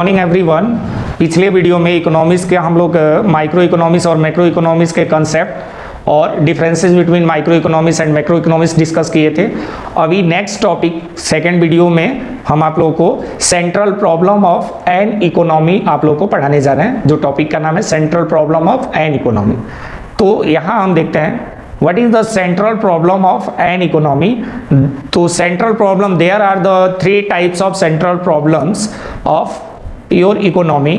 Morning everyone. पिछले video में economics के हम लोग माइक्रो इकोनॉमिक्स और मैक्रो इकोनॉमिक्स के कंसेप्ट और differences between micro economics and macro economics discuss किए थे। अभी नेक्स्ट टॉपिक सेकंड वीडियो में हम आप लोगों को central problem of an economy आप लोगों को पढ़ाने जा रहे हैं, जो टॉपिक का नाम है central problem of an economy. तो यहाँ हम देखते हैं what is the central problem of an economy. तो central problem, there are the three types of central problems of your economy: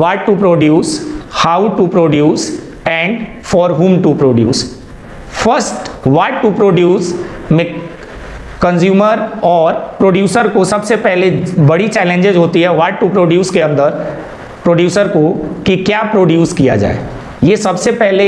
what to produce, how to produce and for whom to produce. First, what to produce में consumer और producer को सबसे पहले बड़ी challenges होती है what to produce के अंदर प्रोड्यूसर को कि क्या प्रोड्यूस किया जाए। ये सबसे पहले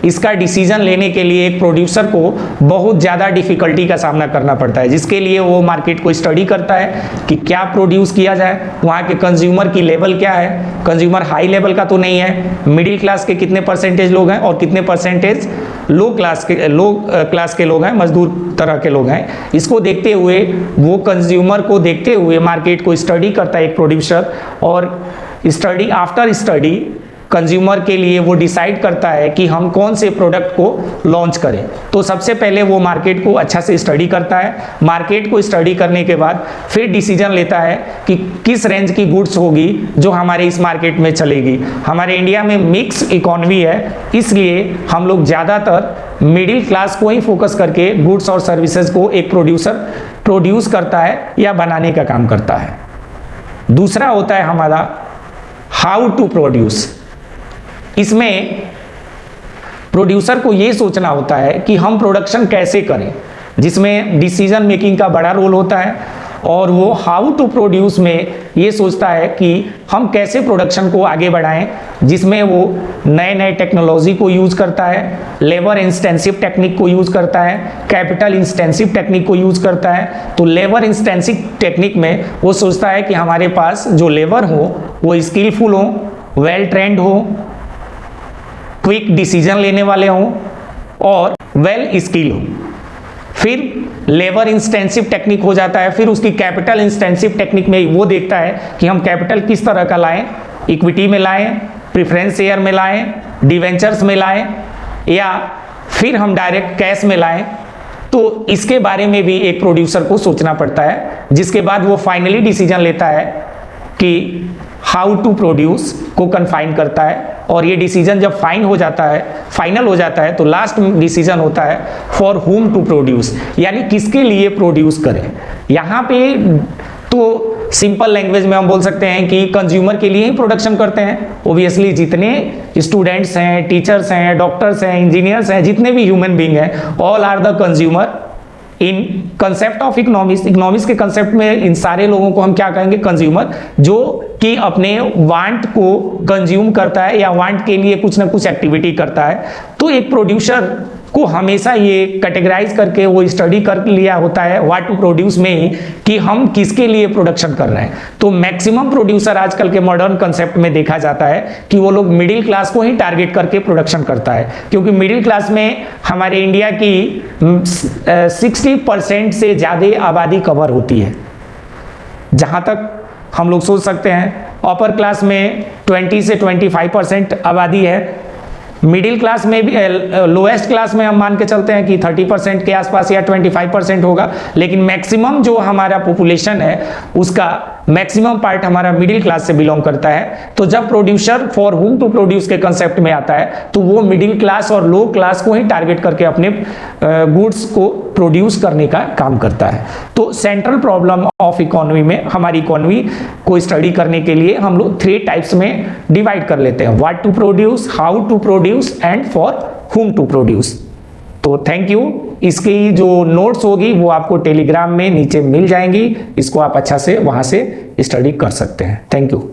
इसका डिसीजन लेने के लिए एक प्रोड्यूसर को बहुत ज़्यादा डिफ़िकल्टी का सामना करना पड़ता है, जिसके लिए वो मार्केट को स्टडी करता है कि क्या प्रोड्यूस किया जाए, वहाँ के कंज्यूमर की लेवल क्या है, कंज्यूमर हाई लेवल का तो नहीं है, मिडिल क्लास के कितने परसेंटेज लोग हैं और कितने परसेंटेज लो क्लास के लोग हैं, मजदूर तरह के लोग हैं। इसको देखते हुए वो कंज्यूमर को देखते हुए मार्केट को स्टडी करता है एक प्रोड्यूसर, और स्टडी आफ्टर स्टडी कंज्यूमर के लिए वो डिसाइड करता है कि हम कौन से प्रोडक्ट को लॉन्च करें। तो सबसे पहले वो मार्केट को अच्छा से स्टडी करता है। मार्केट को स्टडी करने के बाद फिर डिसीजन लेता है कि किस रेंज की गुड्स होगी जो हमारे इस मार्केट में चलेगी। हमारे इंडिया में मिक्स इकोनॉमी है, इसलिए हम लोग ज़्यादातर मिडिल क्लास को ही फोकस करके गुड्स और सर्विसेज को एक प्रोड्यूसर प्रोड्यूस करता है या बनाने का काम करता है। दूसरा होता है हमारा हाउ टू प्रोड्यूस। इसमें प्रोड्यूसर को ये सोचना होता है कि हम प्रोडक्शन कैसे करें, जिसमें डिसीजन मेकिंग का बड़ा रोल होता है। और वो हाउ टू प्रोड्यूस में ये सोचता है कि हम कैसे प्रोडक्शन को आगे बढ़ाएं, जिसमें वो नए नए टेक्नोलॉजी को यूज़ करता है, लेबर इंटेंसिव टेक्निक को यूज़ करता है, कैपिटल इंटेंसिव टेक्निक को यूज़ करता है। तो लेबर इंटेंसिव टेक्निक में वो सोचता है कि हमारे पास जो लेबर हो वो स्किलफुल हो, वेल ट्रेंड हो, क्विक डिसीजन लेने वाले हों और वेल स्किल हो। फिर लेबर इंटेंसिव टेक्निक हो जाता है। फिर उसकी कैपिटल इंटेंसिव टेक्निक में वो देखता है कि हम कैपिटल किस तरह का लाएं, इक्विटी में लाएं, प्रेफरेंस शेयर में लाएं, डिवेंचर्स में लाएं, या फिर हम डायरेक्ट कैश में लाएं। तो इसके बारे में भी एक प्रोड्यूसर को सोचना पड़ता है, जिसके बाद वो फाइनली डिसीजन लेता है कि हाउ टू प्रोड्यूस को कन्फाइन करता है। और ये डिसीजन जब फाइनल हो जाता है तो लास्ट डिसीजन होता है फॉर हुम टू प्रोड्यूस, यानी किसके लिए प्रोड्यूस करें। यहाँ पे तो सिंपल लैंग्वेज में हम बोल सकते हैं कि कंज्यूमर के लिए ही प्रोडक्शन करते हैं। ओबियसली जितने स्टूडेंट्स हैं, टीचर्स हैं, डॉक्टर्स हैं, इंजीनियर्स हैं, जितने भी ह्यूमन बींग हैं, all are the consumer in concept of economics के कंसेप्ट में इन सारे लोगों को हम क्या कहेंगे, कंज्यूमर, जो कि अपने वांट को कंज्यूम करता है या वांट के लिए कुछ ना कुछ एक्टिविटी करता है। तो एक प्रोड्यूसर को हमेशा ये कैटेगराइज करके वो स्टडी कर लिया होता है व्हाट टू प्रोड्यूस में ही कि हम किसके लिए प्रोडक्शन कर रहे हैं। तो मैक्सिमम प्रोड्यूसर आजकल के मॉडर्न कंसेप्ट में देखा जाता है कि वो लोग मिडिल क्लास को ही टारगेट करके प्रोडक्शन करता है, क्योंकि मिडिल क्लास में हमारे इंडिया की 60% से ज़्यादा आबादी कवर होती है। जहाँ तक हम लोग सोच सकते हैं अपर क्लास में 20 से 25% आबादी है, मिडिल क्लास में भी, लोएस्ट क्लास में हम मान के चलते हैं कि 30% के आसपास या 25% होगा। लेकिन मैक्सिमम जो हमारा पॉपुलेशन है उसका मैक्सिमम पार्ट हमारा मिडिल क्लास से बिलोंग करता है। तो जब producer for whom to produce के कंसेप्ट में आता है तो वो मिडिल क्लास और लो क्लास को ही टारगेट करके अपने गुड्स को प्रोड्यूस करने का काम करता है। तो सेंट्रल प्रॉब्लम ऑफ इकोनॉमी में हमारी इकोनॉमी को स्टडी करने के लिए हम लोग 3 टाइप्स में डिवाइड कर लेते हैं: what to produce, how to produce and for whom to produce. तो थैंक यू। इसकी जो नोट्स होगी वो आपको टेलीग्राम में नीचे मिल जाएंगी, इसको आप अच्छा से वहां से स्टडी कर सकते हैं। Thank you.